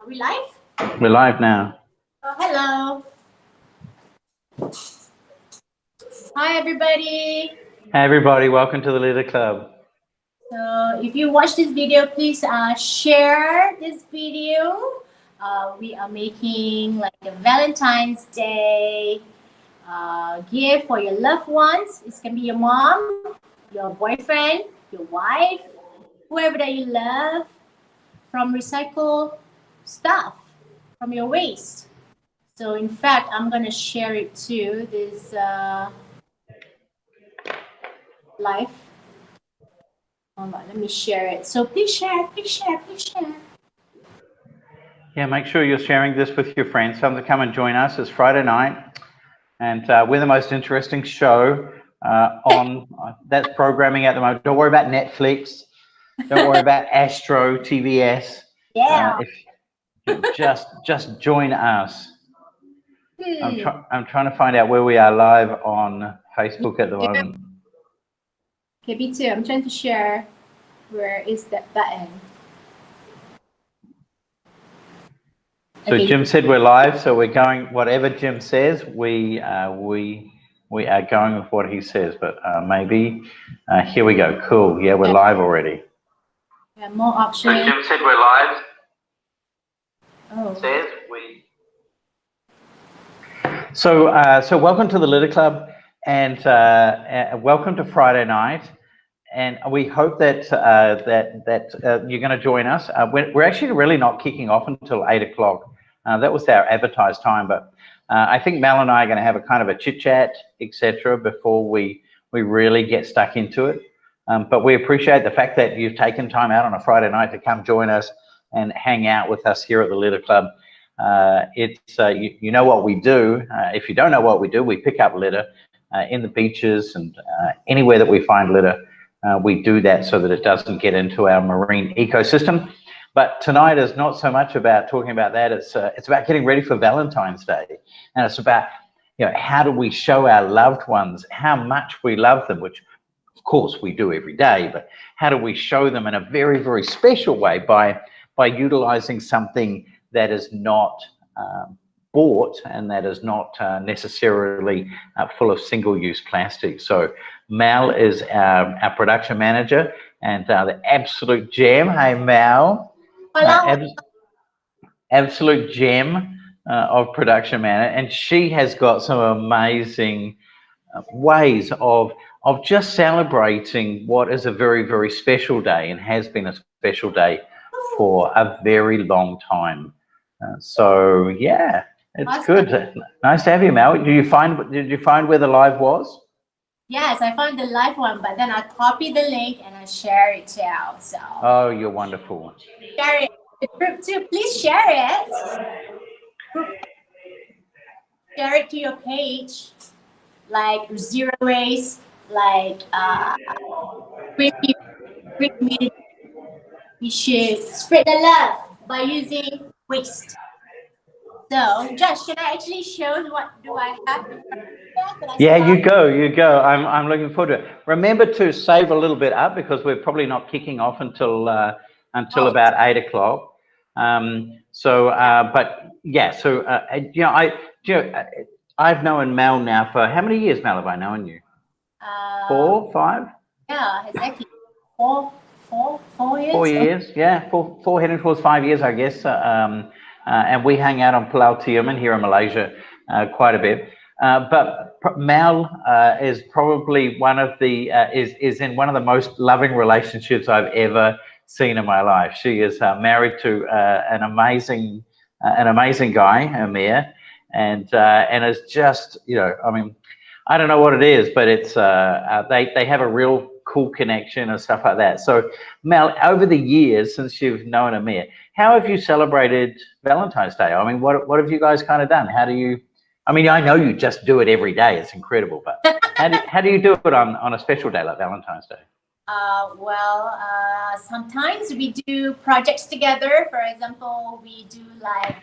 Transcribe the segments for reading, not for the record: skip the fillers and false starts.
Are we live? We're live now. Oh, hello. Hi, everybody. Hey everybody, welcome to the Leader Club. So if you watch this video, please share this video. We are making like a Valentine's Day gift for your loved ones. It can be your mom, your boyfriend, your wife, whoever that you love, from recycled stuff, from your waste. So in fact, I'm gonna share it too, this live. Hold on, let me share it. So please share, please share, please share. Yeah, make sure you're sharing this with your friends. Tell them to come and join us. It's Friday night, and we're the most interesting show on that's programming at the moment. Don't worry about Netflix. Don't worry about Astro, TVS. Yeah. Just join us. I'm trying to find out where we are live on Facebook at the moment. Okay, me too. I'm trying to share. Where is that button? So Okay. Jim said we're live, so we're going. Whatever Jim says, we are going with what he says. But maybe here we go. Cool. Yeah, we're live already. Yeah, more options. So Jim said we're live. Oh. Says we. So welcome to the Litter Club, and welcome to Friday night. And we hope that you're going to join us. We're actually really not kicking off until 8 o'clock. That was our advertised time, but I think Mel and I are going to have a kind of a chit chat, etc., before we really get stuck into it. But we appreciate the fact that you've taken time out on a Friday night to come join us and hang out with us here at the Litter Club. You know what we do. If you don't know what we do, we pick up litter in the beaches and anywhere that we find litter. We do that so that it doesn't get into our marine ecosystem. But tonight is not so much about talking about that. It's about getting ready for Valentine's Day, and it's about, you know, how do we show our loved ones how much we love them, which of course we do every day. But how do we show them in a very, very special way by utilizing something that is not bought and that is not necessarily full of single-use plastic. So Mal is our production manager and the absolute gem. Hey Mal. Absolute gem of production manager, and she has got some amazing ways of just celebrating what is a very, very special day and has been a special day for a very long time. So yeah, it's awesome. Good. Nice to have you, Mel. Did you find where the live was? Yes, I found the live one, but then I copied the link and I share it out. So. Oh, you're wonderful. Share it. The group too. Please share it. Share it to your page, like Zero Waste, like Green Community. We should spread the love by using waste. So, Josh, can I actually show what do I have? Yeah, you go. I'm looking forward to it. Remember to save a little bit up because we're probably not kicking off until about 8 o'clock. But yeah, so you know, I've known Mel now for how many years? Mel, have I known you? 4, 5? Yeah, exactly. 4 years. 4 years, yeah, four heading towards 5 years, I guess. And we hang out on Pulau Tioman here in Malaysia quite a bit. But Mal is probably one of the is in one of the most loving relationships I've ever seen in my life. She is married to an amazing guy, Amir, and is just, you know, I mean, I don't know what it is, but it's they have a real cool connection and stuff like that. So Mel, over the years since you've known Amir, how have you celebrated Valentine's Day? I mean, what have you guys kind of done? How do you? I mean, I know you just do it every day. It's incredible, but how do you do it on a special day like Valentine's Day? Sometimes we do projects together. For example, we do like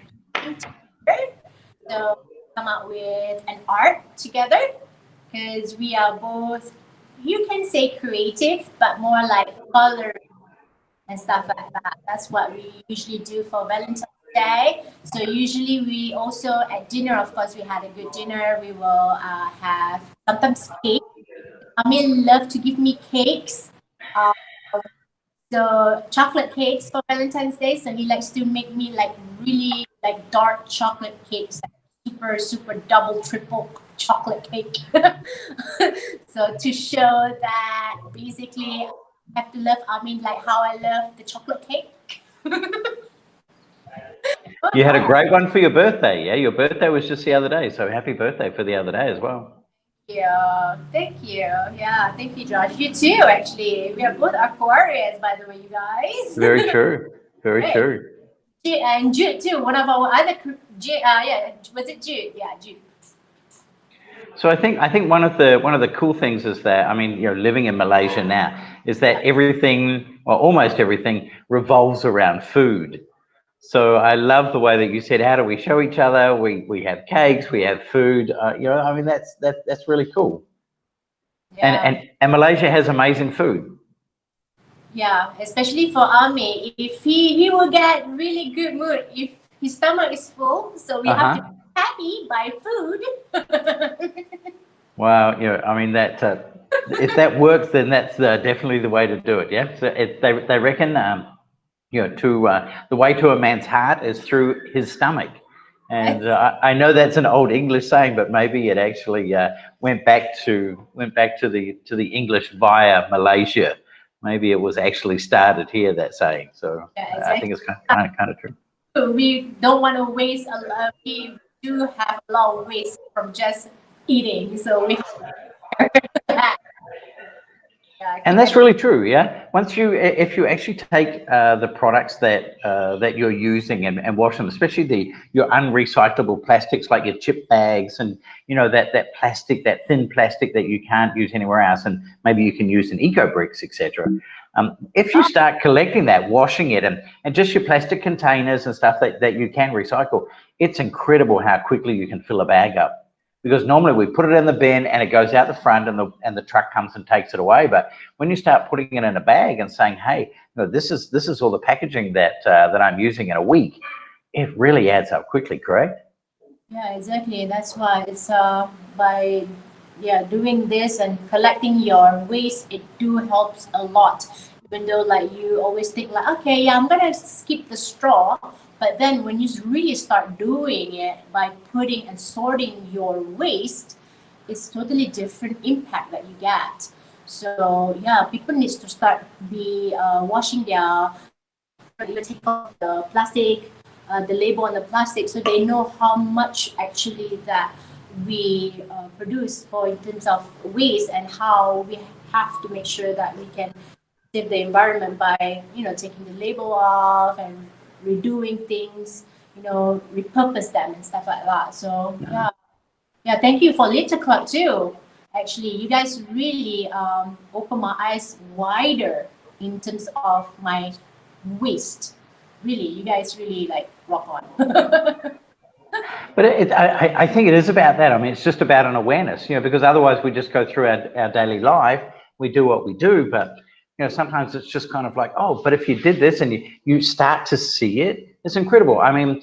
so come up with an art together because we are both, you can say creative, but more like color and stuff like that. That's what we usually do for Valentine's Day. So usually we also at dinner, of course, we had a good dinner. We will have sometimes cake. Amin love to give me cakes. Uh, so chocolate cakes for Valentine's Day. So he likes to make me like really like dark chocolate cakes, like super double triple chocolate cake. So to show that basically I have to love Amin like how I love the chocolate cake. You had a great one for your birthday, yeah? Your birthday was just the other day, so happy birthday for the other day as well. Yeah, thank you. Yeah, thank you, Josh. You too, actually. We are both Aquarius, by the way, you guys. Very true. Very Great. true. And Jude too. One of our other, yeah, was it Jude? Yeah, Jude. So I think one of the cool things is that, I mean, you know, living in Malaysia now is that everything, or almost everything, revolves around food. So I love the way that you said, how do we show each other? We have cakes, we have food. You know, I mean, that's really cool. Yeah. And Malaysia has amazing food. Yeah, especially for Ami, if he will get really good mood if his stomach is full. So we have to be happy by food. Wow, you know, I mean that if that works, then that's definitely the way to do it. Yeah, so they reckon, you know, the way to a man's heart is through his stomach, and I know that's an old English saying, but maybe it actually went back to the English via Malaysia. Maybe it was actually started here, that saying. So Yeah, I exactly. think it's kind of true. We don't want to waste a lot. We do have a lot of waste from just eating, so we have that. Yeah, And that's really true, yeah. If you actually take the products that you're using and wash them, especially your unrecyclable plastics like your chip bags and, you know, that plastic, that thin plastic that you can't use anywhere else, and maybe you can use in eco bricks, etc. If you start collecting that, washing it, and just your plastic containers and stuff that you can recycle, it's incredible how quickly you can fill a bag up. Because normally we put it in the bin and it goes out the front and the truck comes and takes it away. But when you start putting it in a bag and saying, hey, you know, this is all the packaging that I'm using in a week, it really adds up quickly, correct? Yeah, exactly. That's why it's by doing this and collecting your waste, it do helps a lot. Even though like you always think like, okay, yeah, I'm gonna skip the straw, but then when you really start doing it by putting and sorting your waste, it's totally different impact that you get. So yeah, people needs to start be washing their, even take off the plastic, the label on the plastic, so they know how much actually that we produce for in terms of waste, and how we have to make sure that we can save the environment by, you know, taking the label off and redoing things, you know, repurpose them and stuff like that. So yeah, thank you for Litter Club too. Actually, you guys really open my eyes wider in terms of my waste. Really, you guys really like rock on. But I think it is about that. I mean, it's just about an awareness, you know, because otherwise we just go through our daily life, we do what we do, but, you know, sometimes it's just kind of like, oh, but if you did this and you start to see it, it's incredible. I mean,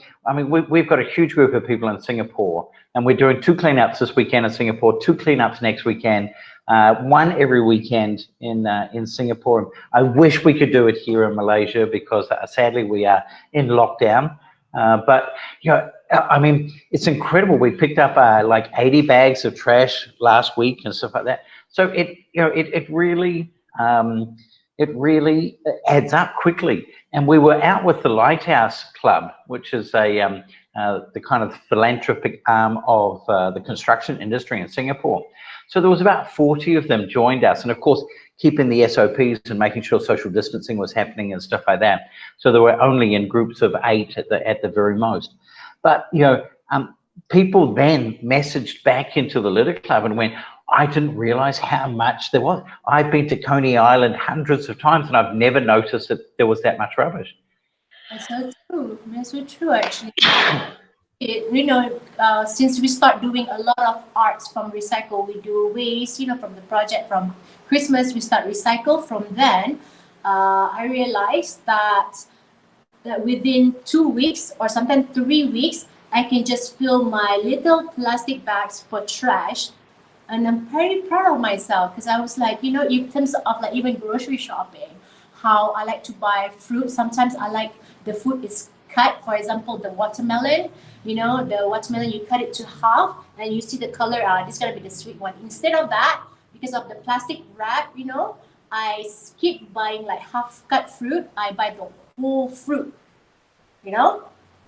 we've got a huge group of people in Singapore, and we're doing 2 cleanups this weekend in Singapore, 2 cleanups next weekend, 1 every weekend in Singapore. I wish we could do it here in Malaysia because sadly we are in lockdown. But, you know, I mean, it's incredible. We picked up like 80 bags of trash last week and stuff like that. So it really adds up quickly. And we were out with the Lighthouse Club, which is the kind of philanthropic arm of the construction industry in Singapore. So there was about 40 of them joined us, and of course, keeping the SOPs and making sure social distancing was happening and stuff like that. So they were only in groups of 8 at the very most. But, you know, people then messaged back into the Litter Club and went, I didn't realize how much there was. I've been to Coney Island hundreds of times and I've never noticed that there was that much rubbish. That's so true. That's so true, actually. You know, since we start doing a lot of arts from recycle, we do waste, you know, from the project from Christmas, we start recycle. From then, I realized that that within 2 weeks or sometimes 3 weeks, I can just fill my little plastic bags for trash. And I'm very proud of myself because I was like, in terms of like even grocery shopping, how I like to buy fruit. Sometimes I like the fruit is cut. For example, the watermelon, the watermelon, you cut it to half and you see the color, this is going to be the sweet one. Instead of that, because of the plastic wrap, I skip buying like half cut fruit. I buy the whole fruit,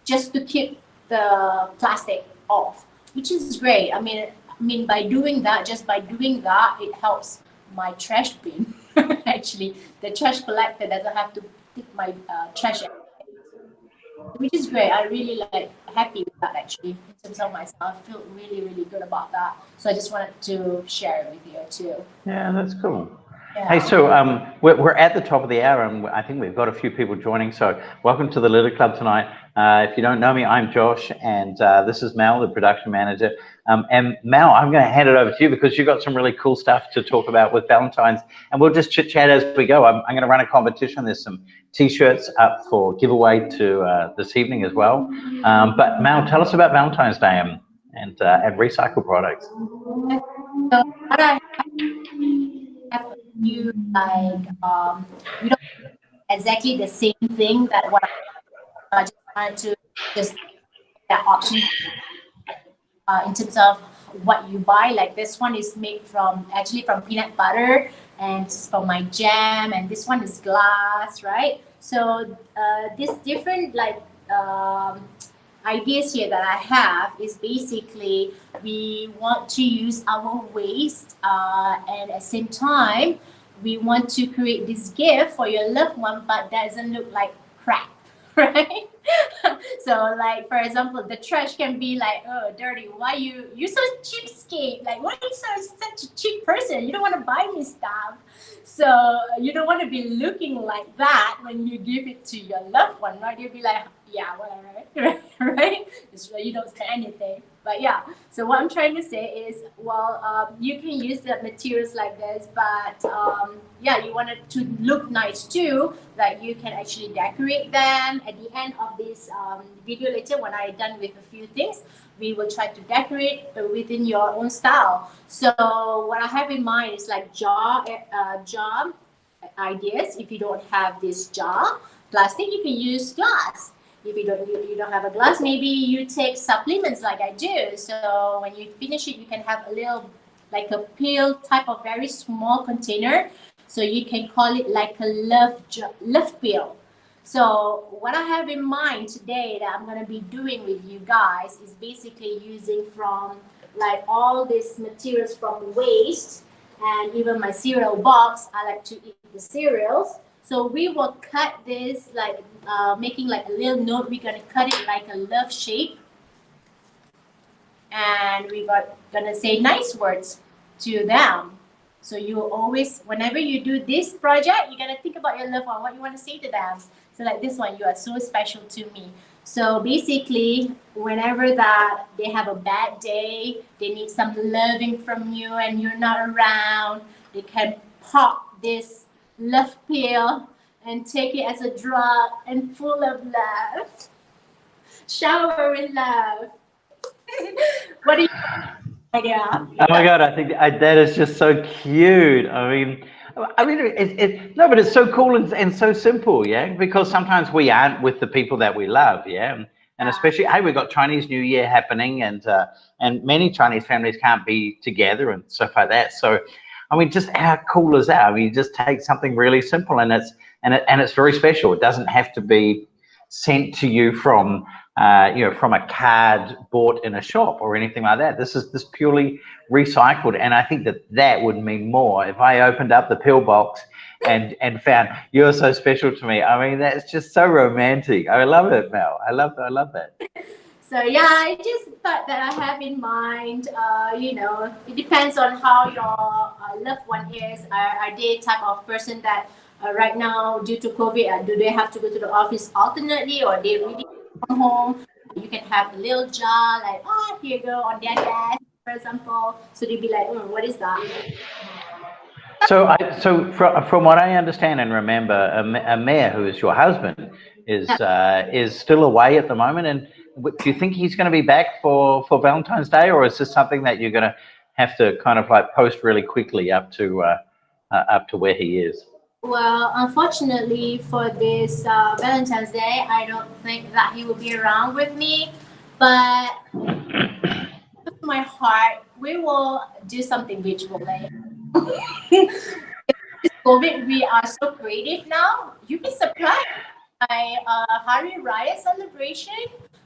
just to keep the plastic off, which is great. I mean, by doing that, it helps my trash bin. Actually, the trash collector doesn't have to pick my trash, which is great. I really happy with that actually. In terms of myself, I feel really, really good about that. So I just wanted to share it with you too. Yeah, that's cool. Yeah. Hey, so we're at the top of the hour, and I think we've got a few people joining. So welcome to the Litter Club tonight. If you don't know me, I'm Josh, and this is Mel, the production manager. And Mel, I'm going to hand it over to you because you've got some really cool stuff to talk about with Valentine's, and we'll just chit chat as we go. I'm going to run a competition. There's some T-shirts up for giveaway to this evening as well. But Mel, tell us about Valentine's Day and recycled products. So what I have you we don't exactly the same thing that what I just wanted to just that option in terms of what you buy. Like this one is made from peanut butter, and this is from my jam, and this one is glass, right? So this different ideas here that I have is basically we want to use our waste and at the same time we want to create this gift for your loved one but doesn't look like crap, right? So like for example, the trash can be like, oh, dirty, why you're so cheapskate, like why are you such a cheap person, you don't want to buy me stuff. So you don't want to be looking like that when you give it to your loved one, right? You'll be like, yeah, whatever, right? It's you don't say anything. But yeah, so what I'm trying to say is, well, you can use the materials like this, but yeah, you want it to look nice too. Like you can actually decorate them. At the end of this video later, when I'm done with a few things, we will try to decorate within your own style. So what I have in mind is like jar ideas. If you don't have this jar plastic, you can use glass. If you don't have a glass, maybe you take supplements like I do. So when you finish it, you can have a little like a pill type of very small container. So you can call it like a love pill. So what I have in mind today that I'm going to be doing with you guys is basically using from like all these materials from waste, and even my cereal box. I like to eat the cereals. So we will cut this like making like a little note. We're going to cut it like a love shape. And we're going to say nice words to them. So you always, whenever you do this project, you're going to think about your loved one, what you want to say to them. So like this one, you are so special to me. So basically, whenever that they have a bad day, they need some loving from you and you're not around, they can pop this love pill and take it as a drug and full of love. Shower with love. What do you idea? Oh my God, I think that is just so cute. I mean, no, but it's so cool and so simple, yeah. Because sometimes we aren't with the people that we love, yeah. And especially, hey, we've got Chinese New Year happening, and many Chinese families can't be together and stuff like that. So, I mean, just how cool is that? I mean, you just take something really simple, and it's very special. It doesn't have to be sent to you from from a card bought in a shop or anything like that. This is purely recycled, and I think that would mean more if I opened up the pill box and found you're so special to me. I mean, that's just so romantic. I love it, Mel. I love that. So yeah, I just thought that I have in mind, it depends on how your loved one is. Are they type of person that right now, due to COVID, do they have to go to the office alternately, or they really from home? You can have a little jar, like, oh, here you go, on their desk, for example. So they'd be like, what is that? So from what I understand and remember, Amir, who is your husband, is still away at the moment. And do you think he's going to be back for Valentine's Day, or is this something that you're going to have to kind of like post really quickly up to where he is? Well, unfortunately for this Valentine's Day, I don't think that he will be around with me. But with my heart, we will do something virtually. COVID, we are so creative now. You'd be surprised. My Hari Raya celebration,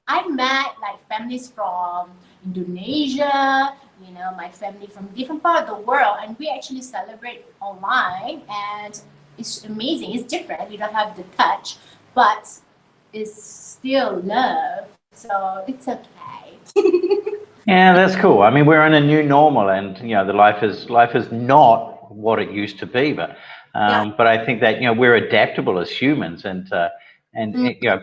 I met like families from Indonesia, you know, my family from different part of the world, and we actually celebrate online, and it's amazing. It's different. You don't have the touch, but it's still love, so it's okay. Yeah, that's cool. I mean, we're in a new normal, and you know, the life is not what it used to be, but but I think that, you know, we're adaptable as humans, and you know,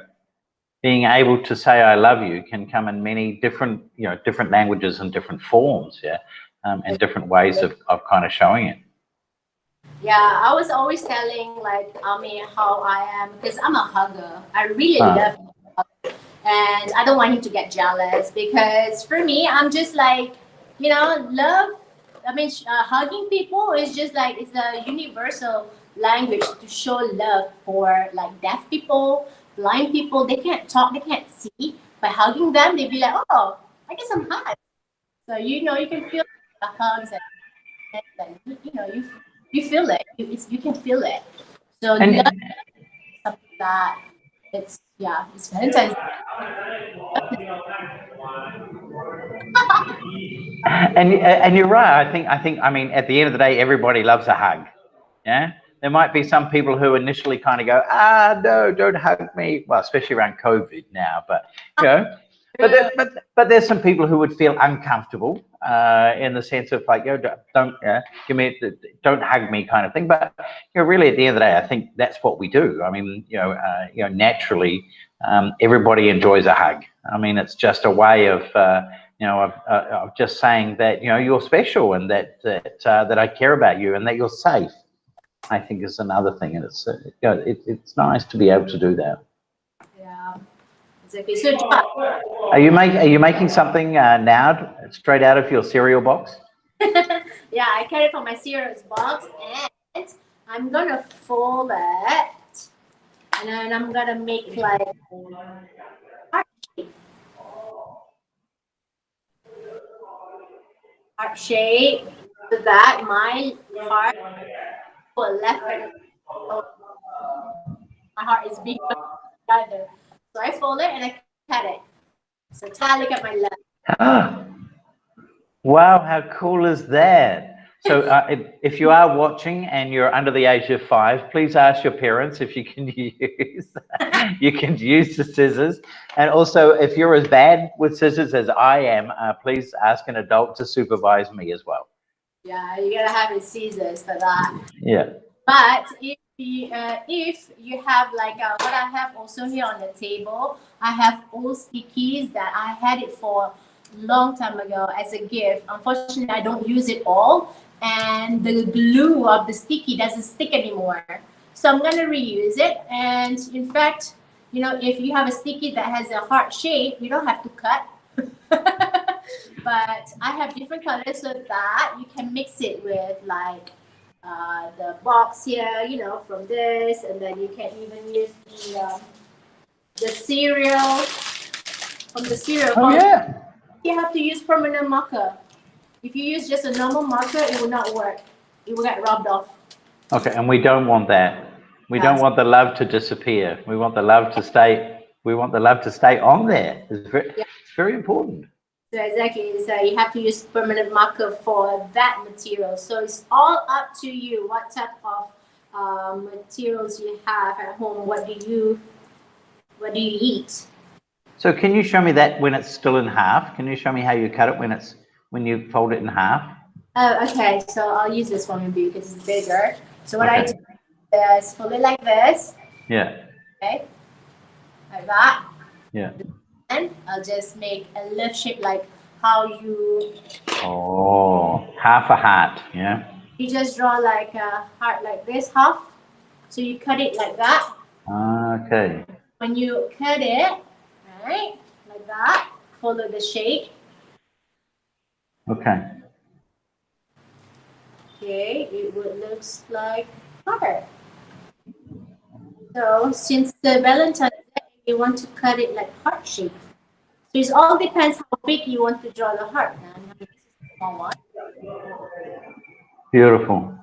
being able to say I love you can come in many different, you know, different languages and different forms, yeah, and different ways of kind of showing it. Yeah, I was always telling like Ami how I am, because I'm a hugger. I really love hug, and I don't want him to get jealous, because for me, I'm just like, you know, love. I mean, hugging people is just like, it's a universal language to show love for like deaf people, blind people. They can't talk, they can't see. By hugging them, they'd be like, oh, I get some hugs. So you know, you can feel the hugs, and you know, you feel it. You can feel it. So And love is something that it's Valentine's. and you're right. I mean, at the end of the day, everybody loves a hug. Yeah, there might be some people who initially kind of go, no, don't hug me. Well, especially around COVID now, but you know, but there's some people who would feel uncomfortable in the sense of like, you know, don't give me, don't hug me kind of thing. But you know, really, at the end of the day, I think that's what we do. I mean, you know, naturally, everybody enjoys a hug. I mean, it's just a way of you know, of just saying that, you know, you're special, and that I care about you, and that you're safe. I think is another thing, and it's you know, it's nice to be able to do that. Yeah, exactly. So Are you making something now straight out of your cereal box? yeah, I carry it from my cereal box, and I'm gonna fold it, and then I'm gonna make like heart shape, so that my heart will left and my heart is bigger than the other. So I fold it and I cut it. So look at my love. Wow, how cool is that? So if you are watching and you're under the age of 5, please ask your parents if you can use the scissors. And also, if you're as bad with scissors as I am, please ask an adult to supervise me as well. Yeah, you gotta have your scissors for that. Yeah. But if you have like what I have also here on the table, I have old stickies that I had it for a long time ago as a gift. Unfortunately, I don't use it all, and the glue of the sticky doesn't stick anymore. So I'm gonna reuse it. And in fact, you know, if you have a sticky that has a heart shape, you don't have to cut. But I have different colors so that you can mix it with like the box here, you know, from this, and then you can even use the cereal from the cereal. Oh yeah. You have to use permanent marker. If you use just a normal marker, it will not work. It will get rubbed off. Okay, and we don't want that. We don't want the love to disappear. We want the love to stay. We want the love to stay on there. It's very important. So exactly, so you have to use permanent marker for that material. So it's all up to you what type of materials you have at home. What do you eat? So can you show me that when it's still in half? Can you show me how you cut it when you fold it in half? Oh, okay. So I'll use this one maybe because it's bigger. So what I do is fold it like this. Yeah. Okay. Like that. Yeah. And I'll just make a love shape like how you. Oh, half a heart. Yeah. You just draw like a heart like this, half. So you cut it like that. Okay. when you cut it, right, like that, follow the shape. Okay. Okay, it would looks like heart. So since the Valentine's Day, you want to cut it like heart shape. So it all depends how big you want to draw the heart. Now, this is a small one. Beautiful.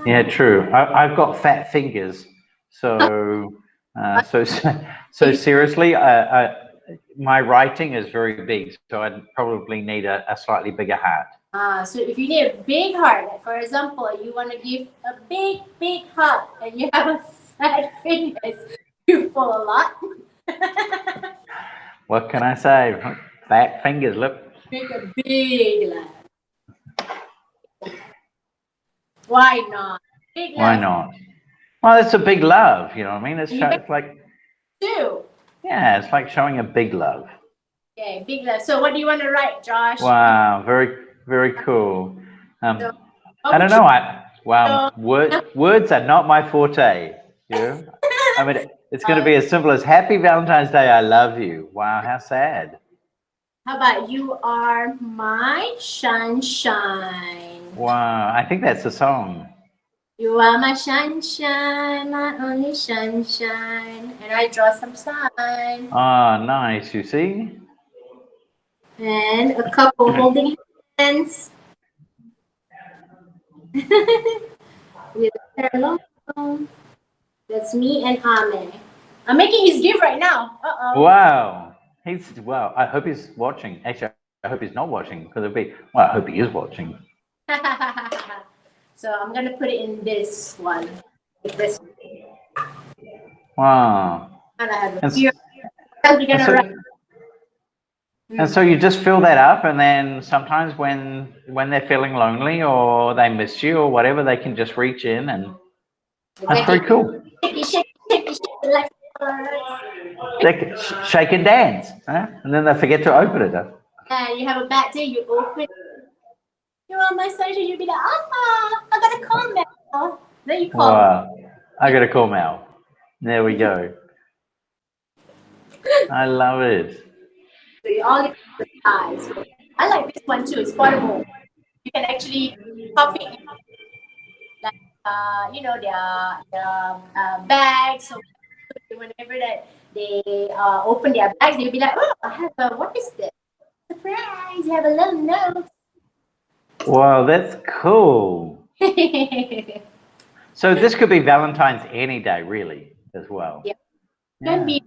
Yeah, true. I've got fat fingers, so so seriously, my writing is very big, so I'd probably need a slightly bigger heart. So if you need a big heart, like for example, you want to give a big heart and you have a fat fingers, you fall a lot. What can I say? Fat fingers, look. Make a big laugh. Why not? Big Why laugh not? Well, it's a big love, you know what I mean? It's you can like, do. yeah, it's like showing a big love. Okay, big laugh. So what do you want to write, Josh? Wow, very cool. So, I don't know. Words are not my forte. You know? I mean, it's going to be as simple as Happy Valentine's Day. I love you. Wow, how sad. How about you are my sunshine? Wow, I think that's the song. You are my sunshine, my only sunshine. And I draw some sign. Oh, nice. You see? And a couple holding hands. With a hello. That's me and Ame. I'm making his gift right now. Uh-oh. Wow. Wow. I hope he's watching. Actually, I hope he's not watching because it'd be, well, I hope he is watching. So I'm going to put it in this one. Like this. Wow. And I have a And, few. We're going to write. and so you just fill that up, and then sometimes when they're feeling lonely or they miss you or whatever, they can just reach in, and that's very cool. Shake, like They can shake and dance, huh? And then they forget to open it. you have a bad day, you open. You want my sunshine? You'll be like, I gotta call now. Then you call. Wow. I gotta call Mel. There we go. I love it. So you all eyes. I like this one too. It's portable. You can actually pop it in, like you know, their bags. So whenever that they open their bags, they'll be like, oh, I have a, what is this? Surprise! You have a little note. Wow, that's cool. So this could be Valentine's any day, really, as well. Yeah. Can be.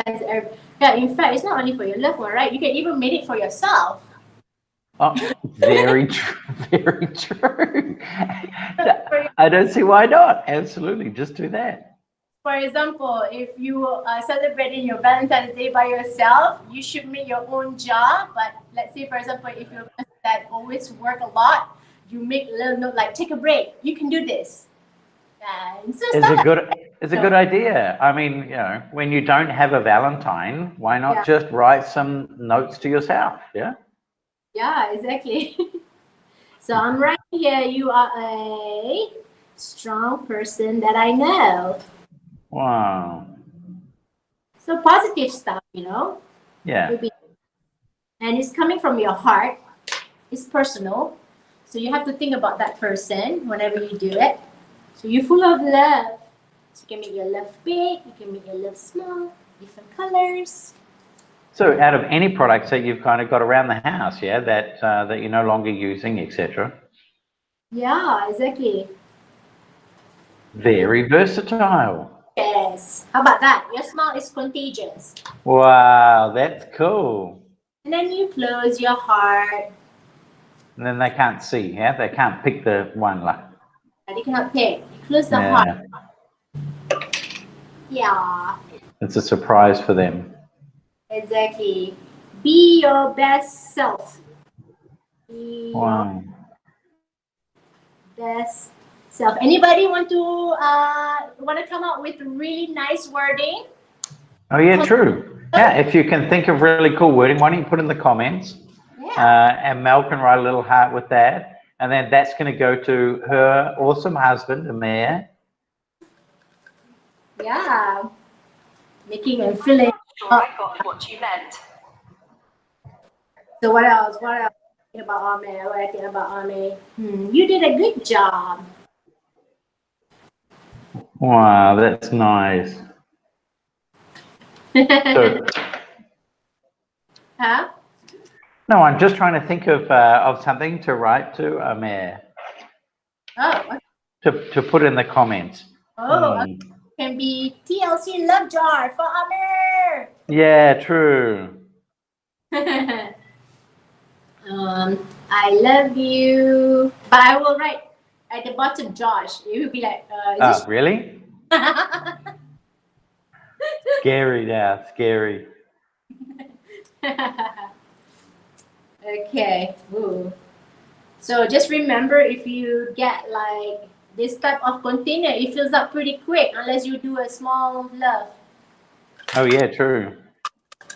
Yeah, in fact, it's not only for your loved one, right? You can even make it for yourself. Oh, very true. Very true. I don't see why not. Absolutely, just do that. For example, if you are celebrating your Valentine's Day by yourself, you should make your own jar. But let's say, for example, if you're a person that always work a lot, you make a little note like, take a break. You can do this. And so It's a good idea. I mean, you know, when you don't have a Valentine, why not just write some notes to yourself? Yeah. Yeah, exactly. So I'm writing here, you are a strong person that I know. Wow. So positive stuff, you know? Yeah. And it's coming from your heart. It's personal. So you have to think about that person whenever you do it. So you're full of love. So you can make your love big, you can make your love small, different colors. So out of any products that you've kind of got around the house, yeah, that that you're no longer using, etc. Yeah, exactly. Very versatile. Yes. How about that? Your smile is contagious. Wow, that's cool. And then you close your heart. And then they can't see, yeah? They can't pick the one. Like. They cannot pick. You close the heart. Yeah. It's a surprise for them. Exactly. Be your best self. Be Wow. your best self. Anybody want to come up with really nice wording? Oh yeah, true. Yeah, if you can think of really cool wording, why don't you put in the comments? Yeah. And Mel can write a little heart with that. And then that's going to go to her awesome husband, Amir. Yeah. Making and filling. Sure, I got what you meant. So what else? What else? About Ame? What I think about Ame? You did a good job. Wow, that's nice. So, Huh? no, I'm just trying to think of something to write to Amir Oh, to put in the comments. okay. Can be TLC love jar for Amir. Yeah, true. I love you. But I will write at the bottom Josh. It will be like, is Really? this Scary now, scary. okay. Ooh. So just remember, if you get like this type of container, it fills up pretty quick unless you do a small love. Oh yeah, true.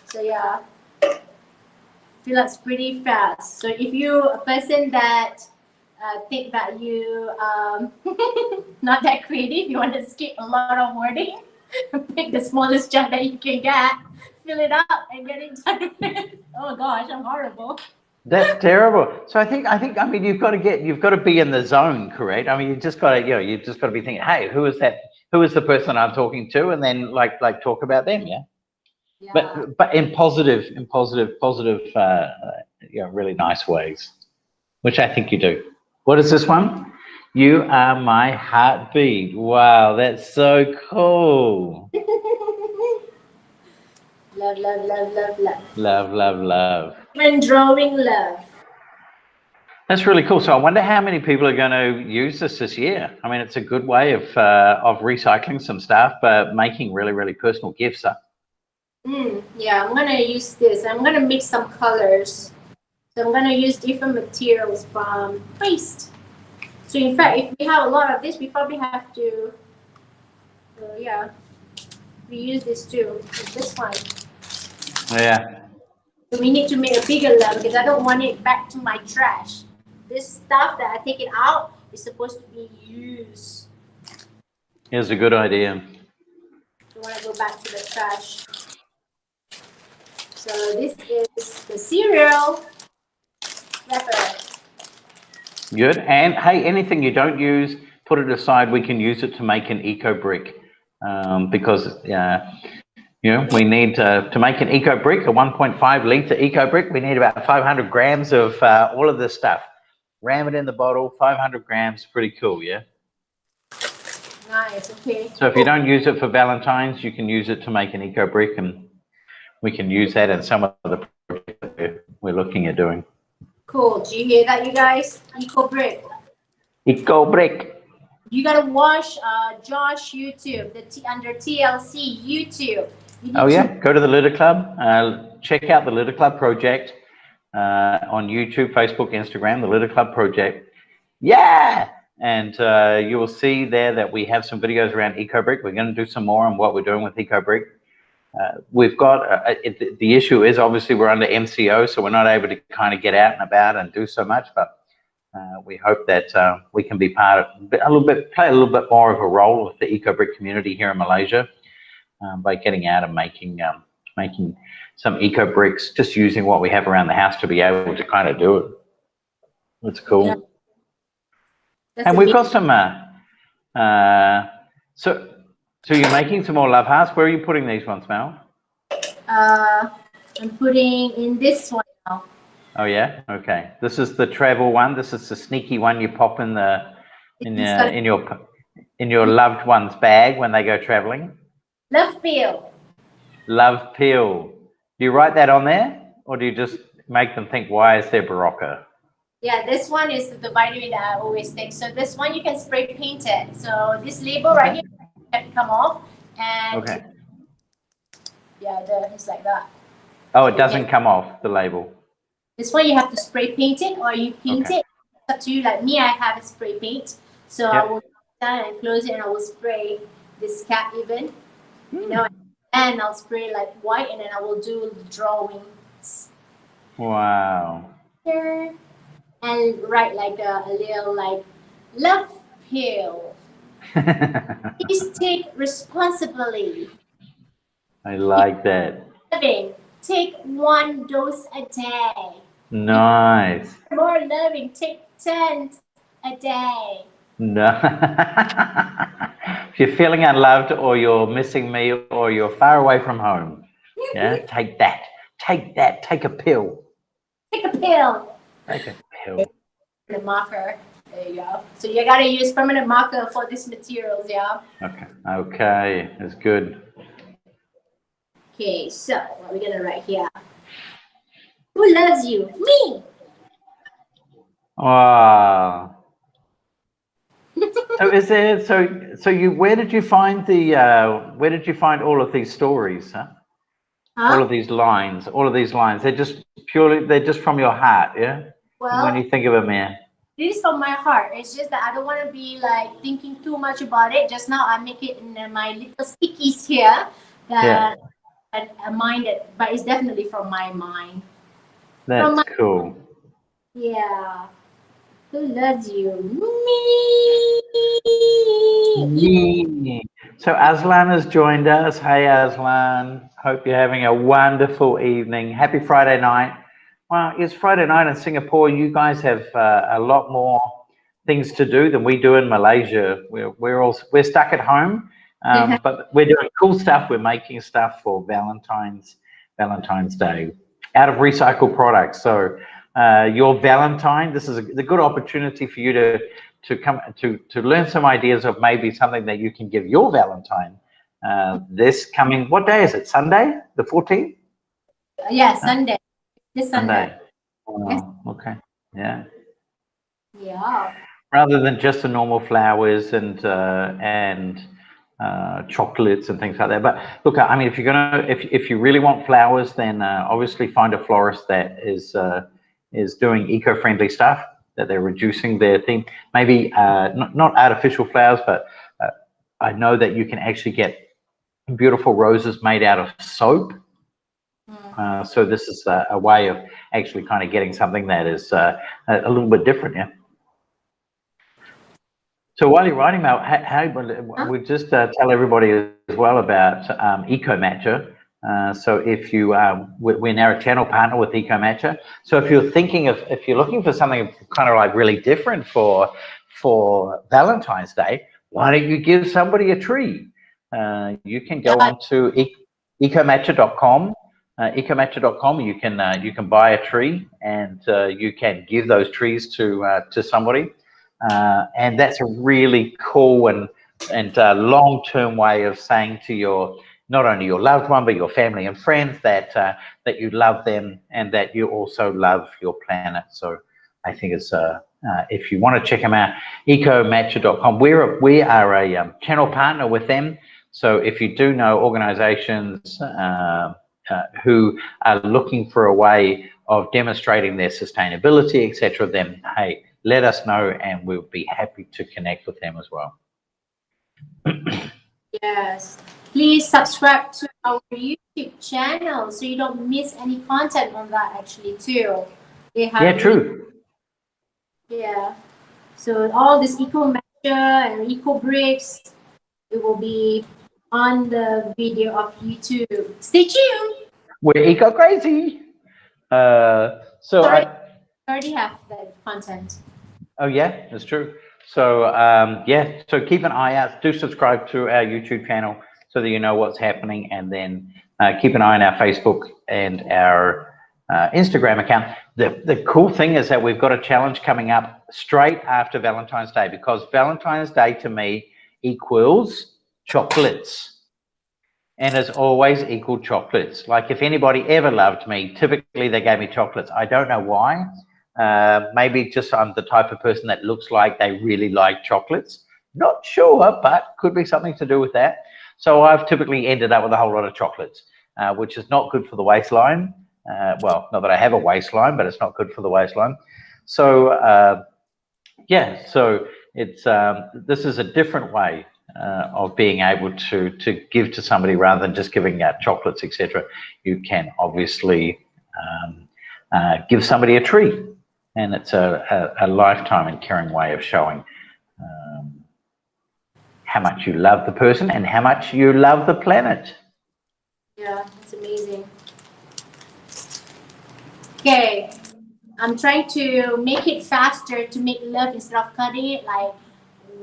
So yeah, fill up pretty fast. So if you a person that think that you not that creative, you want to skip a lot of wording, pick the smallest jar that you can get, fill it up, and get it done with. Oh gosh, I'm horrible. That's terrible. So I mean you've got to be in the zone, correct? I mean you just got to you've just got to be thinking, hey, who is the person I'm talking to, and then like talk about them, yeah. Yeah. But in positive, really nice ways, which I think you do. What is this one? You are my heartbeat. Wow, that's so cool. Love, love, love, love, love. Love, love, love. And drawing love. That's really cool. So I wonder how many people are going to use this year. I mean, it's a good way of recycling some stuff, but making really, really personal gifts. Yeah, I'm gonna use this. I'm gonna mix some colors. So I'm gonna use different materials from waste. So in fact, if we have a lot of this, we probably have to, yeah, reuse this too. Like this one. Yeah. So we need to make a bigger love because I don't want it back to my trash. This stuff that I take it out is supposed to be used. Here's a good idea. I want to go back to the trash. So this is the cereal wrapper. Good. And hey, anything you don't use, put it aside. We can use it to make an eco brick, because we need to make an eco brick, a 1.5 litre eco brick. We need about 500 grams of all of this stuff. Ram it in the bottle. 500 grams. Pretty cool, yeah. Nice. Okay. So if you don't use it for Valentine's, you can use it to make an eco brick, and we can use that in some of the projects that we're looking at doing. Cool. Do you hear that, you guys? Eco brick. Eco brick. You gotta watch Josh YouTube, under TLC YouTube. Oh yeah, go to the Litter Club. Check out the Litter Club project on YouTube, Facebook, Instagram. The Litter Club project. Yeah, and you will see there that we have some videos around EcoBrick. We're going to do some more on what we're doing with EcoBrick. We've got the issue is obviously we're under MCO, so we're not able to kind of get out and about and do so much. But we hope that we can be play a little bit more of a role with the EcoBrick community here in Malaysia by getting out and making some eco bricks, just using what we have around the house to be able to kind of do it. That's cool. Yeah. And we've got some. So you're making some more love hearts. Where are you putting these ones, Mel? I'm putting in this one now. Oh yeah, okay. This is the travel one. This is the sneaky one you pop in your loved one's bag when they go traveling. Love peel. Love peel. Do you write that on there, or do you just make them think, why is there Berocca? Yeah, this one is the vitamin that I always take. So this one you can spray paint it. So this label right here can come off, and yeah, it's like that. Oh, it doesn't come off the label. This one you have to spray paint it, or you paint it. It's up to you. Like me, I have a spray paint, so I will down and close it, and I will spray this cap even, and I'll spray like white, and then I will do the drawings. Wow. And write like a little like love peel. Please take responsibility. I like that. Loving, take 1 dose a day. Nice. More loving, take 10 a day. No. If you're feeling unloved or you're missing me or you're far away from home, yeah, take that. Take that. Take a pill. Take a pill. Take a pill. The marker. There you go. So you gotta use permanent marker for these materials, yeah? Okay. Okay. That's good. Okay, so what are we gonna write here? Who loves you? Me! Wow. So is there so you where did you find the where did you find all of these stories, huh? All of these lines, they're just from your heart, yeah? Well, when you think of a man. This is from my heart. It's just that I don't want to be like thinking too much about it. Just now I make it in my little stickies here that I minded, but it's definitely from my mind. That's cool. Yeah. Who loves you? Me. So Aslan has joined us. Hey Aslan, hope you're having a wonderful evening. Happy Friday night. Well, it's Friday night in Singapore. You guys have a lot more things to do than we do in Malaysia. We're stuck at home, but we're doing cool stuff. We're making stuff for Valentine's Day out of recycled products. So your Valentine, this is a good opportunity for you to come to learn some ideas of maybe something that you can give your Valentine this coming, what day is it? Sunday, the 14th? Yeah, Sunday. This Sunday. Yes. Okay. Yeah. Yeah. Rather than just the normal flowers and chocolates and things like that. But look, I mean, if you really want flowers, then obviously find a florist that is doing eco-friendly stuff, that they're reducing their thing. Maybe not artificial flowers, but I know that you can actually get beautiful roses made out of soap. So this is a way of actually kind of getting something that is a little bit different, yeah. So while you're writing, Mel, we just tell everybody as well about EcoMatcher. So if you, we're now a channel partner with EcoMatcher. So if you're looking for something kind of like really different for Valentine's Day, why don't you give somebody a tree? You can go on to ecomatcher.com. Ecomatcher.com. You can buy a tree and you can give those trees to somebody. And that's a really cool and long-term way of saying to not only your loved one but your family and friends that you love them and that you also love your planet. So I think it's if you want to check them out, ecomatcher.com. We are a channel partner with them. So if you do know organizations who are looking for a way of demonstrating their sustainability, etc., then hey, let us know and we'll be happy to connect with them as well. Yes. Please subscribe to our YouTube channel so you don't miss any content on that actually too. Yeah, true. Yeah. So all this EcoMatcher and EcoBricks, it will be on the video of YouTube. Stay tuned. We're eco crazy. So I already have that content. Oh yeah, that's true. So yeah, so keep an eye out. Do subscribe to our YouTube channel so that you know what's happening, and then keep an eye on our Facebook and our Instagram account. The cool thing is that we've got a challenge coming up straight after Valentine's Day, because Valentine's Day to me equals chocolates. And has always equaled chocolates. Like if anybody ever loved me, typically they gave me chocolates. I don't know why. Maybe just I'm the type of person that looks like they really like chocolates. Not sure, but could be something to do with that. So I've typically ended up with a whole lot of chocolates, which is not good for the waistline. Well, not that I have a waistline, but it's not good for the waistline. So yeah, so it's this is a different way of being able to give to somebody rather than just giving out chocolates, etc. You can obviously give somebody a tree, and it's a lifetime and caring way of showing how much you love the person and how much you love the planet. Yeah, it's amazing. Okay, I'm trying to make it faster to make love instead of cutting it like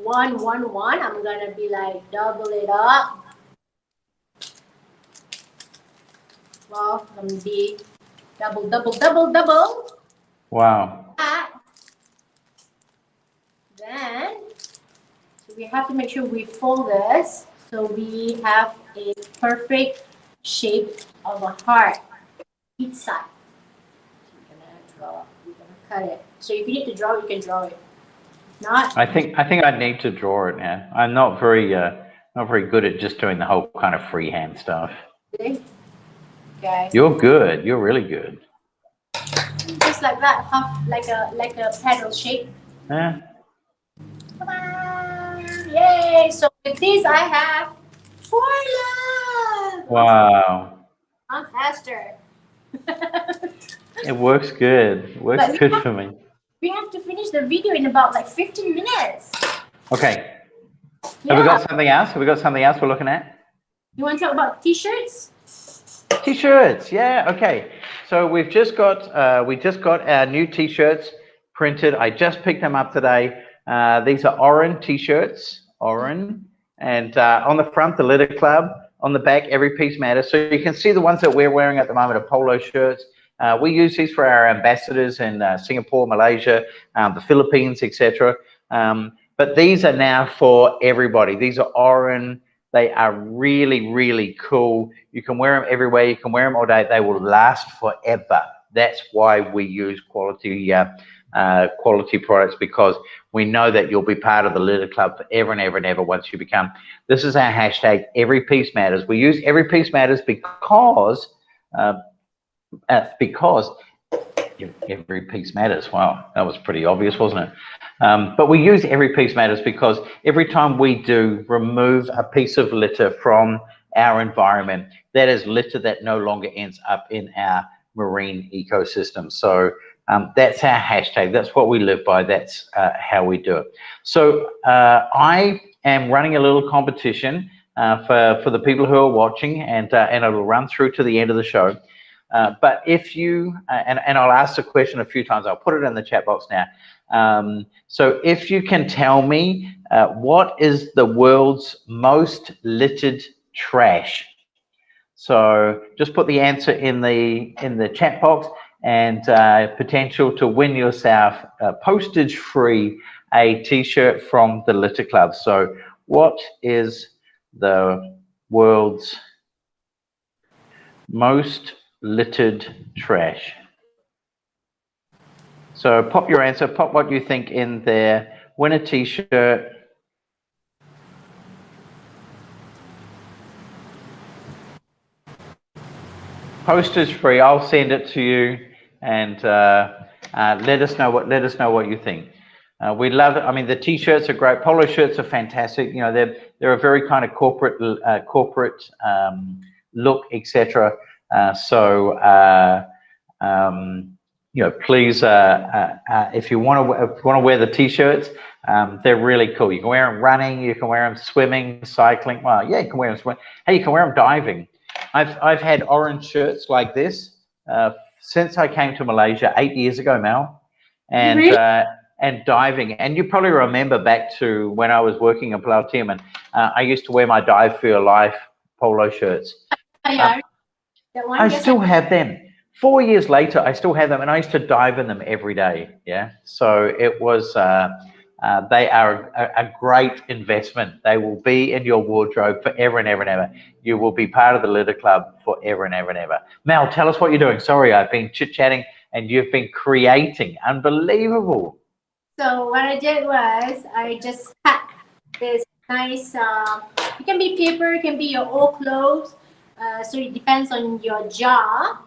one, one, one. I'm gonna be like double it up. Well, I'm gonna be double, double, double, double. Wow. That. Then, so we have to make sure we fold this so we have a perfect shape of a heart each side. So you're gonna draw, you're gonna cut it. So if you need to draw, you can draw it. Not. I think I need to draw it now. I'm not very good at just doing the whole kind of freehand stuff. Okay. You're good. You're really good. Just like that, half like a petal shape. Yeah. Come on. Yay! So with this I have 4 love. Wow. I'm faster. It works good. It works But good for me. we have to finish the video in about like 15 minutes. Okay. Yeah. Have we got something else? Have we got something else we're looking at? You want to talk about t-shirts? T-shirts. Yeah. Okay. So we just got our new T-shirts printed. I just picked them up today. These are Oran T-shirts. Oran. And on the front, the Litter Club. On the back, Every Piece Matters. So you can see the ones that we're wearing at the moment are polo shirts. We use these for our ambassadors in Singapore, Malaysia, the Philippines, etc. But these are now for everybody. These are Oran. They are really, really cool. You can wear them everywhere. You can wear them all day. They will last forever. That's why we use quality products, because we know that you'll be part of the Litter Club forever and ever and ever once you become. This is our hashtag, Every Piece Matters. We use Every Piece Matters because every piece matters. Wow, that was pretty obvious, wasn't it? But we use Every Piece Matters because every time we do remove a piece of litter from our environment, that is litter that no longer ends up in our marine ecosystem. So that's our hashtag. That's what we live by. That's how we do it. So I am running a little competition for the people who are watching, and it'll run through to the end of the show. But if you, and I'll ask the question a few times, I'll put it in the chat box now. So if you can tell me what is the world's most littered trash? So just put the answer in the chat box, and potential to win yourself postage-free a T-shirt from the Litter Club. So what is the world's most littered trash? So pop your answer, pop what you think in there, win a T-shirt. Postage free. I'll send it to you, and let us know what you think. We love it. I mean, the T-shirts are great. Polo shirts are fantastic. You know, they're a very kind of corporate look, etc. You know, please, if you want to wear the T-shirts, they're really cool. You can wear them running, you can wear them swimming, cycling. Well, yeah, you can wear them swimming. Hey, you can wear them diving. I've had orange shirts like this since I came to Malaysia 8 years ago, Mel, and Really? And diving. And you probably remember back to when I was working in Pulau Tioman, I used to wear my Dive for Your Life polo shirts. Yeah, that one. I still have them. 4 years later, I still have them, and I used to dive in them every day. Yeah, so it was. They are a great investment. They will be in your wardrobe forever and ever and ever. You will be part of the Litter Club forever and ever and ever. Mel, tell us what you're doing. Sorry, I've been chit-chatting, and you've been creating. Unbelievable. So what I did was I just cut this nice. It can be paper, it can be your old clothes. So it depends on your jar.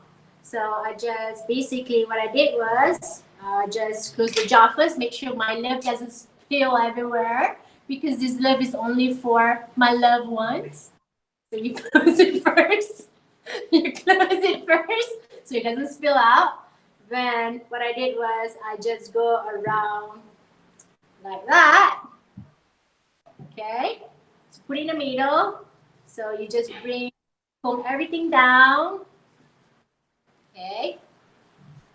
So I just basically what I did was just close the jar first, make sure my love doesn't spill everywhere, because this love is only for my loved ones. So you close it first. You close it first so it doesn't spill out. Then what I did was I just go around like that. Okay. So put it in the middle. So you just bring Comb everything down. Okay.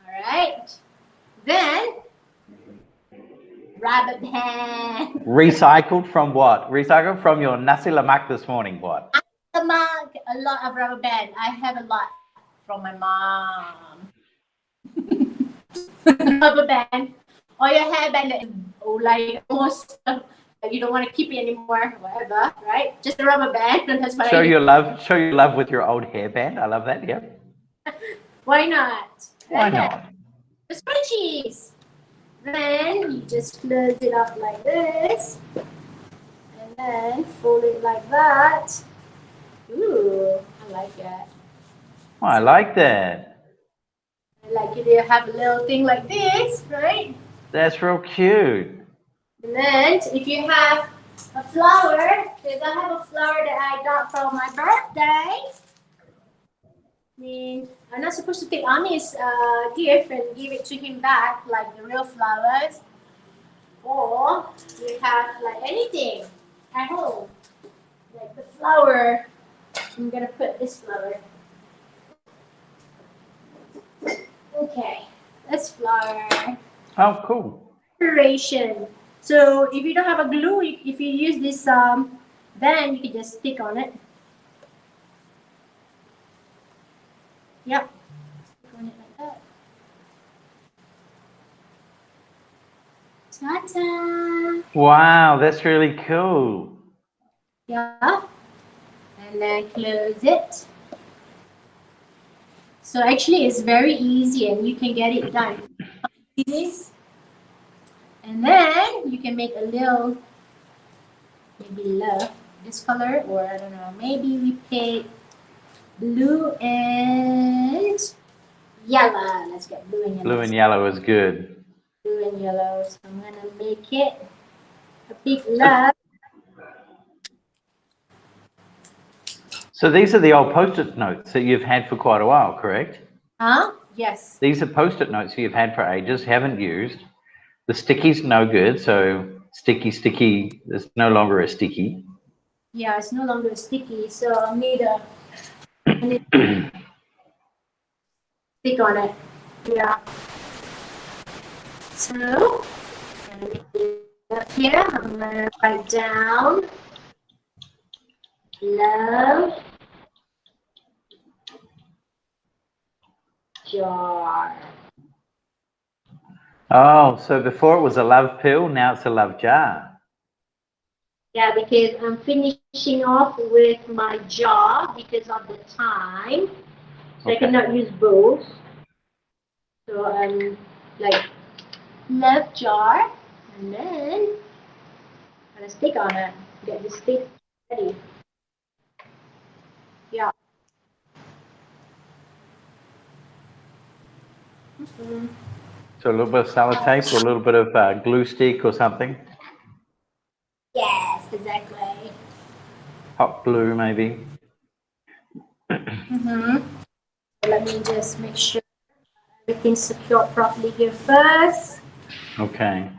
All right. Then rubber band. Recycled from what? Recycled from your nasi lemak this morning. What? The mug, a lot of rubber band. I have a lot from my mom. Rubber band or your hairband that is like almost you don't want to keep it anymore, whatever, right? Just a rubber band. And that's what Show I your love. Show your love with your old hairband. I love that. Yeah. Why not? Why not? The scrunchies. Then you just close it up like this, and then fold it like that. Ooh, I like that. Oh, I like that. I like it. You have a little thing like this, right? That's real cute. And then if you have a flower, because I have a flower that I got from my birthday, then I'm not supposed to take Ami's gift and give it to him back like the real flowers. Or you have like anything at home, like the flower. I'm gonna put this flower. Okay, this flower. Oh, cool. Decoration. So if you don't have a glue, if you use this band, you can just stick on it. Yep. Stick on it like that. Ta-ta! Wow, that's really cool. Yeah. And then close it. So actually it's very easy and you can get it done. See this? And then you can make a little, maybe love this color, or I don't know, maybe we pick blue and yellow. Let's get blue and yellow. Blue and yellow is good. Blue and yellow. So I'm gonna make it a big love. So these are the old Post-it notes that you've had for quite a while, correct? Huh? Yes. These are Post-it notes you've had for ages, haven't used. The sticky's no good, so sticky, it's no longer a sticky. Yeah, it's no longer sticky, so I need to stick on it. Yeah. So, up here, I'm gonna write down love jar. Oh, so before it was a love pill, now it's a love jar. Yeah, because I'm finishing off with my jar because of the time. So Okay. I cannot use both. So I'm like love jar, and then I'm gonna stick on it. Get the stick ready. Yeah. So a little bit of sellotape or a little bit of glue stick or something. Yes, exactly. Hot glue maybe. Let me just make sure everything's secured properly here first. Okay.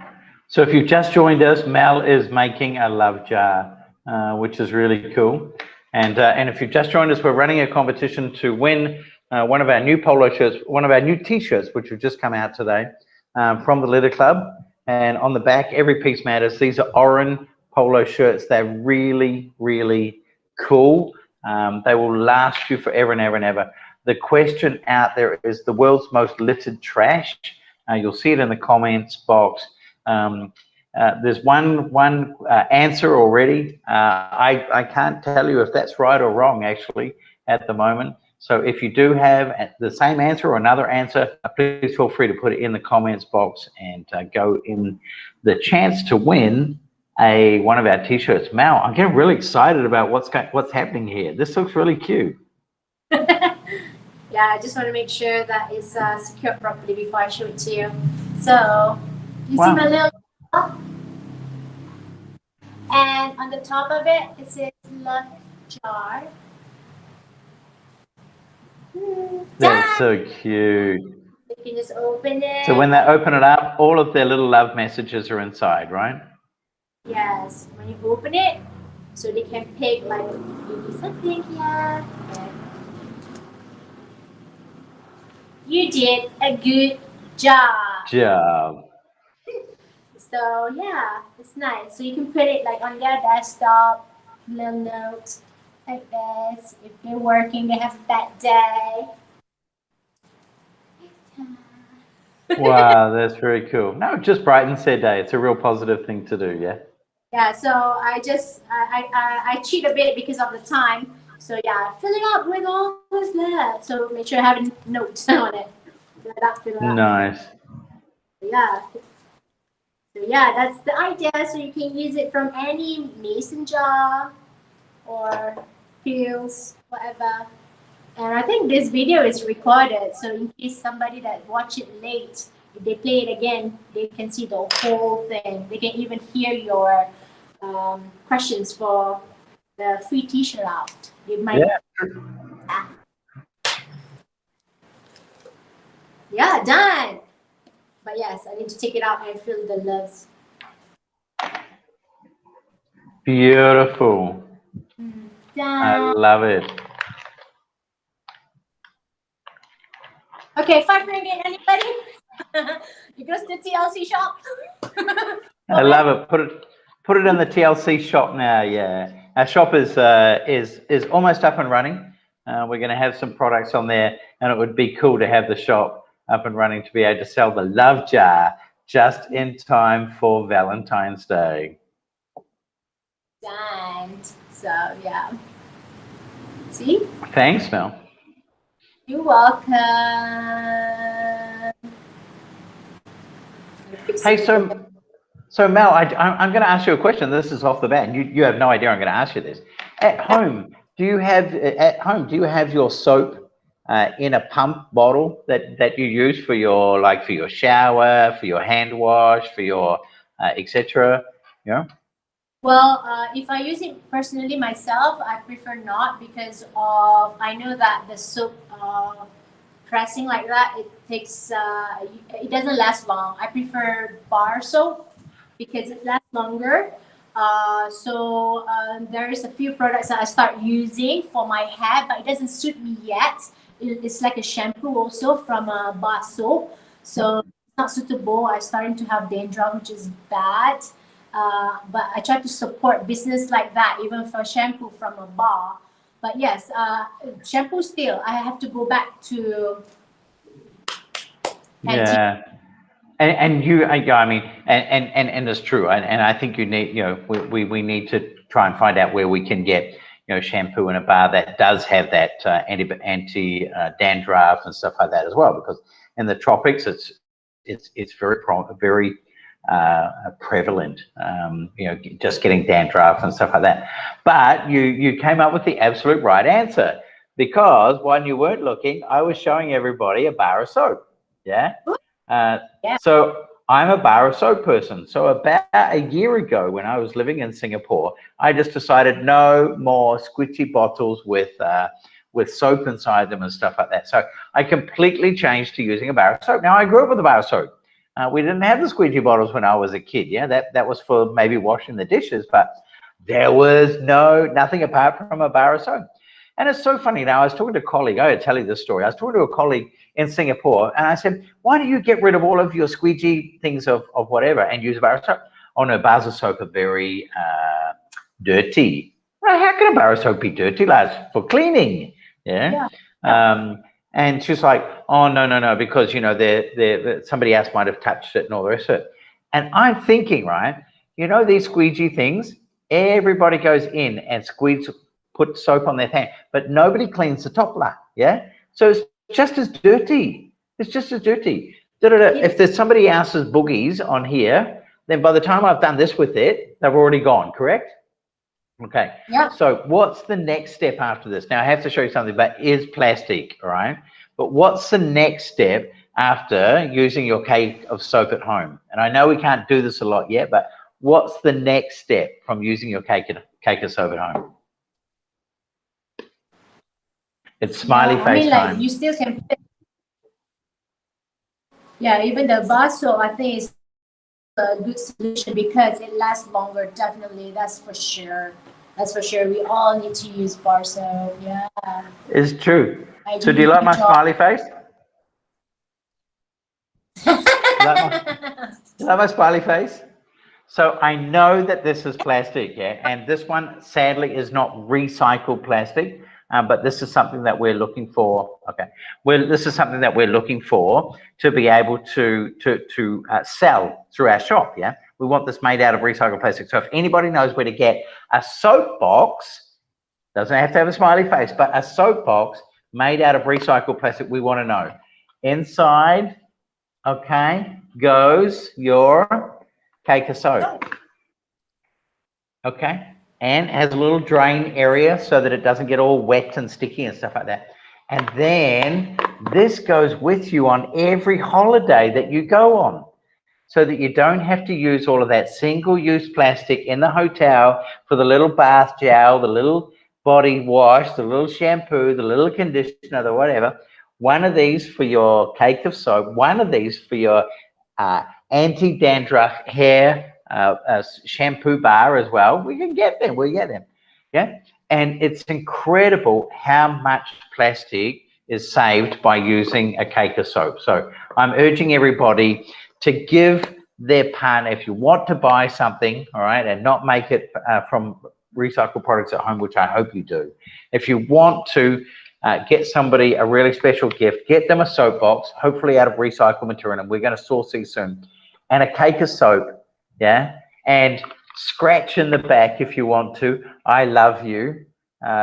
So if you've just joined us, Mel is making a love jar, which is really cool. And if you've just joined us, we're running a competition to win one of our new polo shirts, one of our new t-shirts, which have just come out today from the Leather Club. And on the back, every piece matters. These are Oran polo shirts. They're really, really cool. They will last you forever and ever and ever. The question out there is the world's most littered trash. You'll see it in the comments box. There's one answer already. I can't tell you if that's right or wrong actually at the moment. So if you do have the same answer or another answer, please feel free to put it in the comments box and go in the chance to win one of our t-shirts. Mal, I'm getting really excited about what's happening here. This looks really cute. Yeah, I just want to make sure that it's secured properly before I show it to you. So, you see my little top? And on the top of it, it says love jar. That's so cute. You can just open it. So when they open it up, all of their little love messages are inside, right? Yes, when you open it, so they can pick like maybe something here and You did a good job. Job. So yeah, it's nice. So you can put it like on their desktop, little notes like this. If they're working, they have a bad day. Wow, that's very cool. No, it just brightens their day. It's a real positive thing to do, yeah. Yeah, so I cheat a bit because of the time. So yeah, fill it up with all this there. So make sure I have a note on it. Fill it up, fill it up. Nice. Yeah. So yeah, that's the idea. So you can use it from any mason jar or pills, whatever. And I think this video is recorded, so in case somebody that watch it late, if they play it again, they can see the whole thing. They can even hear your questions for the free T-shirt out. They might. Yeah. Yeah, done. But yes, I need to take it out and feel the loves. Beautiful. I Done. love it. Okay, $5 anybody? You goes to TLC shop. I love it. Put it in the TLC shop now. Yeah, our shop is almost up and running. We're going to have some products on there, and it would be cool to have the shop up and running to be able to sell the love jar just in time for Valentine's Day. Done. So yeah. See? Thanks, Mel. You're welcome. Hey, so Mel, I'm going to ask you a question. This is off the bat, and you have no idea I'm going to ask you this. At home, do you have your soap in a pump bottle that you use for your shower, for your hand wash, for your etc. Yeah. Well, if I use it personally myself, I prefer not because of I know that the soap pressing like that it takes it doesn't last long. I prefer bar soap because it lasts longer. There is a few products that I start using for my hair, but it doesn't suit me yet. It's like a shampoo also from a bar soap, so it's not suitable. I'm starting to have dandruff, which is bad. But I try to support business like that, even for shampoo from a bar. But yes, shampoo still, I have to go back to. Yeah. And I mean, and it's true. And I think you need, we need to try and find out where we can get, shampoo in a bar that does have that anti dandruff and stuff like that as well. Because in the tropics, it's very prevalent, just getting dandruff and stuff like that. But you came up with the absolute right answer, because when you weren't looking, I was showing everybody a bar of soap. Yeah. So I'm a bar of soap person. So about a year ago, when I was living in Singapore, I just decided no more squidgy bottles with soap inside them and stuff like that. So I completely changed to using a bar of soap. Now, I grew up with a bar of soap. We didn't have the squeegee bottles when I was a kid. Yeah, that was for maybe washing the dishes, but there was nothing apart from a bar of soap. And it's so funny. Now, I was talking to a colleague. I gotta tell you this story. I was talking to a colleague in Singapore, and I said, why do you get rid of all of your squeegee things of whatever and use a bar of soap? Oh no, bars of soap are very dirty. Well, how can a bar of soap be dirty? Like, for cleaning. Yeah. And she's like, oh, no, because, somebody else might have touched it and all the rest of it. And I'm thinking, right, these squeegee things, everybody goes in and put soap on their hand, but nobody cleans the top layer, yeah? So it's just as dirty. It's just as dirty. If there's somebody else's boogies on here, then by the time I've done this with it, they've already gone, correct? Okay. Yeah. So what's the next step after this? Now I have to show you something, but is plastic, all right? But what's the next step after using your cake of soap at home? And I know we can't do this a lot yet, but what's the next step from using your cake of soap at home? It's smiley face time. You still can. Yeah, even the bar soap, I think is a good solution because it lasts longer. Definitely, that's for sure. That's for sure. We all need to use bar soap. Yeah. It's true. So do you like my smiley face? Is that my smiley face? So I know that this is plastic, yeah, and this one sadly is not recycled plastic, but this is something that we're looking for. Okay, well, this is something that we're looking for to be able to sell through our shop. Yeah, we want this made out of recycled plastic. So if anybody knows where to get a soapbox, doesn't have to have a smiley face, but a soapbox made out of recycled plastic, we want to know. Inside, okay, goes your cake of soap. Okay, and has a little drain area so that it doesn't get all wet and sticky and stuff like that. And then this goes with you on every holiday that you go on, so that you don't have to use all of that single-use plastic in the hotel for the little bath gel, the little body wash, the little shampoo, the little conditioner, the whatever. One of these for your cake of soap, one of these for your anti-dandruff hair shampoo bar as well. We can get them, we get them. Yeah, and it's incredible how much plastic is saved by using a cake of soap. So I'm urging everybody to give their partner, if you want to buy something, all right, and not make it from recycled products at home, which I hope you do. If you want to get somebody a really special gift, get them a soapbox, hopefully out of recycled material, and we're going to source these soon, and a cake of soap, yeah, and scratch in the back if you want to, I love you,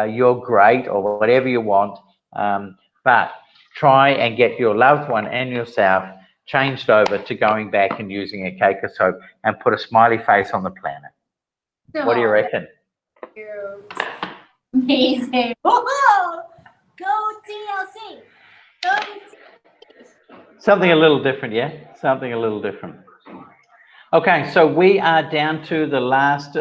you're great, or whatever you want, but try and get your loved one and yourself changed over to going back and using a cake of soap and put a smiley face on the planet. What do you reckon? Cute. Amazing. Whoa! Go TLC. Go TLC. Something a little different, yeah? Something a little different. Okay, so we are down to the last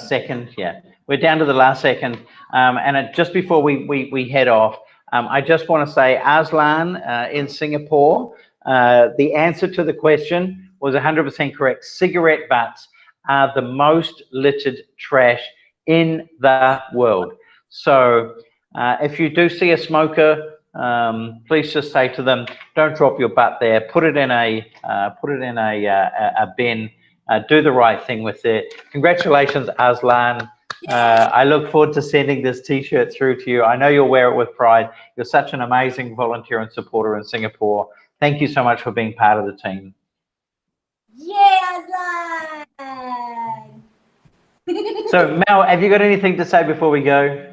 second. Yeah, we're down to the last second. And just before we head off, I just want to say, Aslan in Singapore, the answer to the question was 100% correct. Cigarette butts are the most littered trash in the world. So if you do see a smoker, please just say to them, don't drop your butt there, put it in a bin, do the right thing with it. Congratulations, Aslan. I look forward to sending this t-shirt through to you. I know you'll wear it with pride. You're such an amazing volunteer and supporter in Singapore. Thank you so much for being part of the team. Yeah, Aslan. So Mel, have you got anything to say before we go?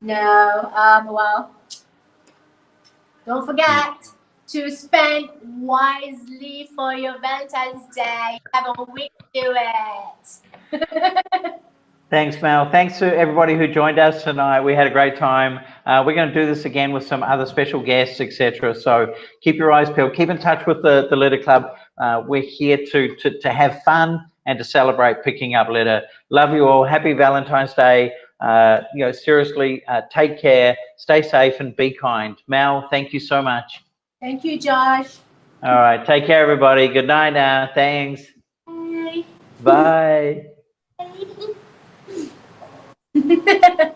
No, well, don't forget to spend wisely for your Valentine's Day. Have a week to do it. Thanks, Mel. Thanks to everybody who joined us tonight. We had a great time. We're going to do this again with some other special guests, etc. So keep your eyes peeled. Keep in touch with the Litter Club. We're here to have fun and to celebrate picking up litter. Love you all. Happy Valentine's Day. Seriously, take care, stay safe, and be kind. Mel, thank you so much. Thank you, Josh. All right, take care, everybody. Good night now. Thanks. Bye. Bye. Bye.